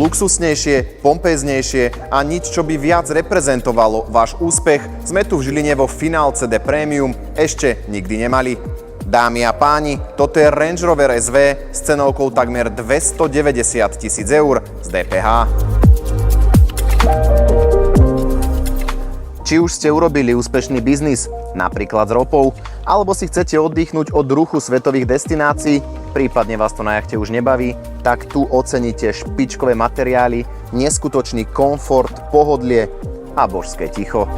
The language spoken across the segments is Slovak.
luxusnejšie, pompéznejšie a nič, čo by viac reprezentovalo váš úspech, sme tu v Žiline vo Final CD Premium ešte nikdy nemali. Dámy a páni, toto je Range Rover SV s cenovkou takmer 290 000 eur z DPH. Či už ste urobili úspešný biznis, napríklad s ropou, alebo si chcete oddychnúť od ruchu svetových destinácií, prípadne vás to na jachte už nebaví, tak tu oceníte špičkové materiály, neskutočný komfort, pohodlie a božské ticho.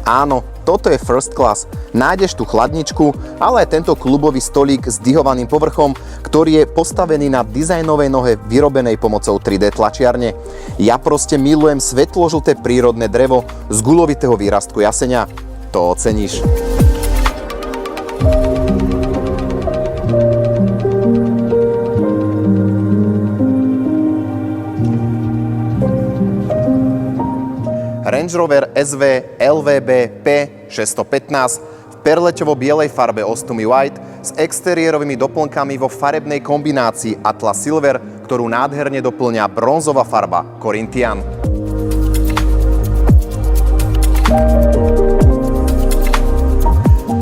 Áno, toto je First Class. Nájdeš tu chladničku, ale aj tento klubový stolík s dihovaným povrchom, ktorý je postavený na dizajnovej nohe vyrobenej pomocou 3D tlačiarne. Ja proste milujem svetlo-žlté prírodné drevo z guľovitého výrastku jaseňa. To oceníš. Range Rover SV LVB P615 v perleťovo-bielej farbe Ostumi White s exteriérovými doplnkami vo farebnej kombinácii Atlas Silver, ktorú nádherne doplňa bronzová farba Corinthian.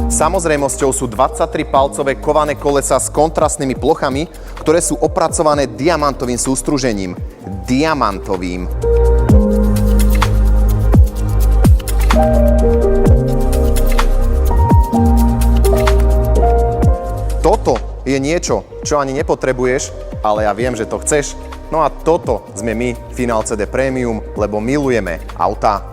Samozrejmosťou sú 23-palcové kované kolesá s kontrastnými plochami, ktoré sú opracované diamantovým sústružením. Diamantovým. Toto je niečo, čo ani nepotrebuješ, ale ja viem, že to chceš. No a toto sme my, Final CD Premium, lebo milujeme autá.